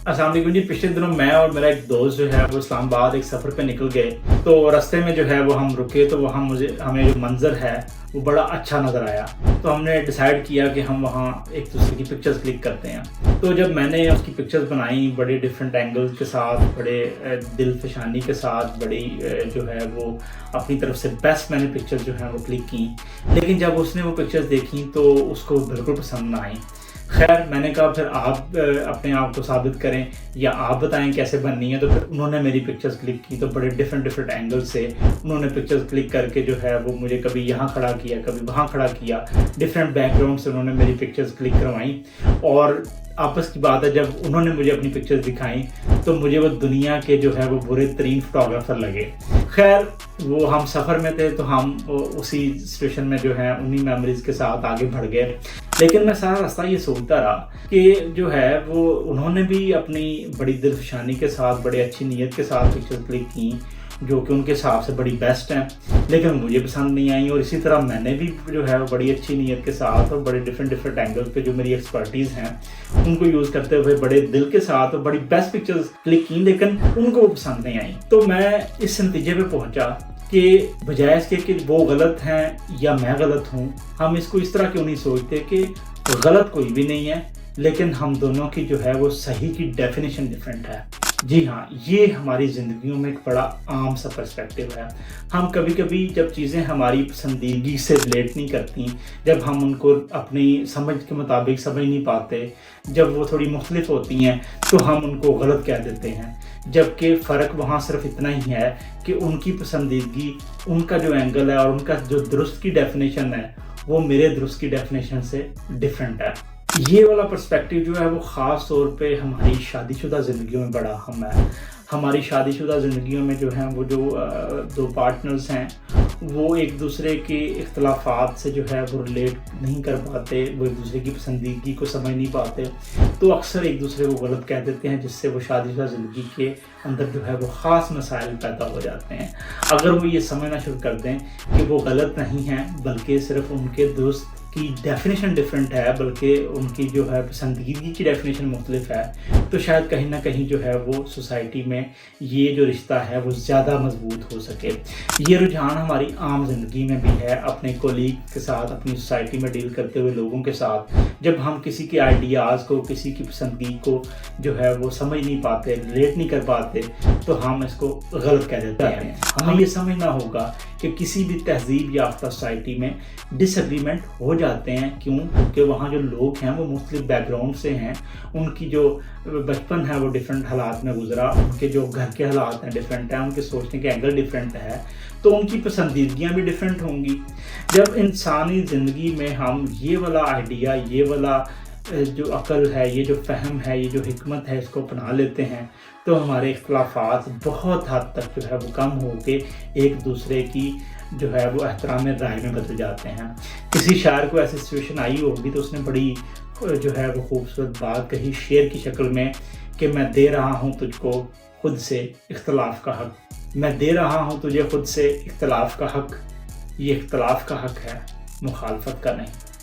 अस्सलाम वालेकुम जी। पिछले दिनों मैं और मेरा एक दोस्त जो है वो इस्लामाबाद एक सफ़र पे निकल गए। तो रास्ते में जो है वो हम रुके, तो वहाँ हमें जो मंज़र है वो बड़ा अच्छा नज़र आया। तो हमने डिसाइड किया कि हम वहाँ एक दूसरे की पिक्चर्स क्लिक करते हैं। तो जब मैंने उसकी पिक्चर्स बनाई बड़े डिफरेंट एंगल्स के साथ, बड़े दिलफशानी के साथ, बड़ी जो है वो अपनी तरफ से बेस्ट मैंने पिक्चर्स जो है वो क्लिक की। लेकिन जब उसने वो पिक्चर्स देखी तो उसको बिल्कुल पसंद ना आई। खैर मैंने कहा फिर आप अपने आप को साबित करें या आप बताएं कैसे बननी है। तो फिर उन्होंने मेरी पिक्चर्स क्लिक की। तो बड़े डिफरेंट एंगल से उन्होंने पिक्चर्स क्लिक करके जो है वो मुझे कभी यहाँ खड़ा किया, कभी वहाँ खड़ा किया। डिफरेंट बैकग्राउंड से उन्होंने मेरी पिक्चर्स क्लिक करवाई। और आपस की बात है, जब उन्होंने मुझे अपनी पिक्चर्स दिखाई तो मुझे वो दुनिया के जो है वो बुरे तरीन फोटोग्राफर लगे। खैर वो हम सफ़र में थे, तो हम उसी सिचुएशन में जो है उन्हीं मेमोरीज के साथ आगे बढ़ गए। लेकिन मैं सारा रास्ता ये सोचता रहा कि जो है वो उन्होंने भी अपनी बड़ी दिलफशानी के साथ, बड़ी अच्छी नीयत के साथ पिक्चर्स क्लिक की जो कि उनके हिसाब से बड़ी बेस्ट हैं, लेकिन मुझे पसंद नहीं आई। और इसी तरह मैंने भी जो है वो बड़ी अच्छी नीयत के साथ और बड़े डिफरेंट एंगल्स पे जो मेरी एक्सपर्टीज़ हैं उनको यूज़ करते हुए बड़े दिल के साथ और बड़ी बेस्ट पिक्चर्स क्लिक की, लेकिन उनको वो पसंद नहीं आई। तो मैं इस नतीजे पे पहुंचा कि बजाय इसके कि वो गलत हैं या मैं गलत हूँ, हम इसको इस तरह क्यों नहीं सोचते कि गलत कोई भी नहीं है, लेकिन हम दोनों की जो है वो सही की डेफिनेशन डिफरेंट है। जी हाँ, ये हमारी ज़िंदगियों में एक बड़ा आम सा पर्सपेक्टिव है। हम कभी कभी जब चीज़ें हमारी पसंदीदगी से रिलेट नहीं करती, जब हम उनको अपनी समझ के मुताबिक समझ नहीं पाते, जब वो थोड़ी मुख्तलिफ होती हैं तो हम उनको गलत कह देते हैं। जबकि फ़र्क वहाँ सिर्फ इतना ही है कि उनकी पसंदीदगी, उनका जो एंगल है और उनका जो दुरुस्त की डेफिनेशन है वो मेरे दुरुस्त की डेफिनेशन से डिफरेंट है। ये वाला पर्सपेक्टिव जो है वो ख़ास तौर पे हमारी शादीशुदा ज़िंदगियों में बड़ा अहम है। हमारी शादीशुदा ज़िंदगियों में जो है वो जो दो पार्टनर्स हैं वो एक दूसरे के इख्तलाफात से जो है वो रिलेट नहीं कर पाते, वो एक दूसरे की पसंदीदगी को समझ नहीं पाते, तो अक्सर एक दूसरे को गलत कह देते हैं, जिससे वो शादीशुदा ज़िंदगी के अंदर जो है वो ख़ास मसाइल पैदा हो जाते हैं। अगर वो ये समझना शुरू कर दें कि वो गलत नहीं हैं, बल्कि सिर्फ उनके दोस्त की डेफिनेशन डिफरेंट है, बल्कि उनकी जो है पसंदीदगी की डेफिनेशन मुख्तलिफ है, तो शायद कहीं ना कहीं जो है वो सोसाइटी में ये जो रिश्ता है वो ज़्यादा मजबूत हो सके। ये रुझान हमारी आम ज़िंदगी में भी है, अपने कोलीग के साथ, अपनी सोसाइटी में डील करते हुए लोगों के साथ। जब हम किसी के आइडियाज़ को, किसी की पसंदगी को जो है वो समझ नहीं पाते, रिलेट नहीं कर पाते, तो हम इसको गलत कह देते हैं। हमें ये समझना होगा कि किसी भी तहजीब याफ्ता सोसाइटी में डिसएग्रीमेंट हो जाते हैं। क्यों? क्योंकि वहाँ जो लोग हैं वो मुख्तलिफ बैकग्राउंड से हैं, उनकी जो बचपन है वो डिफरेंट हालात में गुजरा, उनके जो घर के हालात हैं डिफरेंट हैं, उनके सोचने के एंगल डिफरेंट है, तो उनकी पसंदीदगियाँ भी डिफरेंट होंगी। जब इंसानी ज़िंदगी में हम ये वाला आइडिया, ये वाला जो अक्ल है, ये जो फ़हम है, ये जो हिकमत है, इसको अपना लेते हैं, तो हमारे इख्तलाफात बहुत हद तक जो है वो कम होके एक दूसरे की जो है वो एहतराम राय में बदल जाते हैं। किसी शायर को ऐसी सिचुएशन आई होगी तो उसने बड़ी जो है वो खूबसूरत बात कही शेर की शक्ल में कि मैं दे रहा हूँ तुझको खुद से इख्तलाफ का हक, मैं दे रहा हूँ तुझे खुद से इख्तलाफ का हक, ये इख्तलाफ का हक है, मुखालफत का नहीं।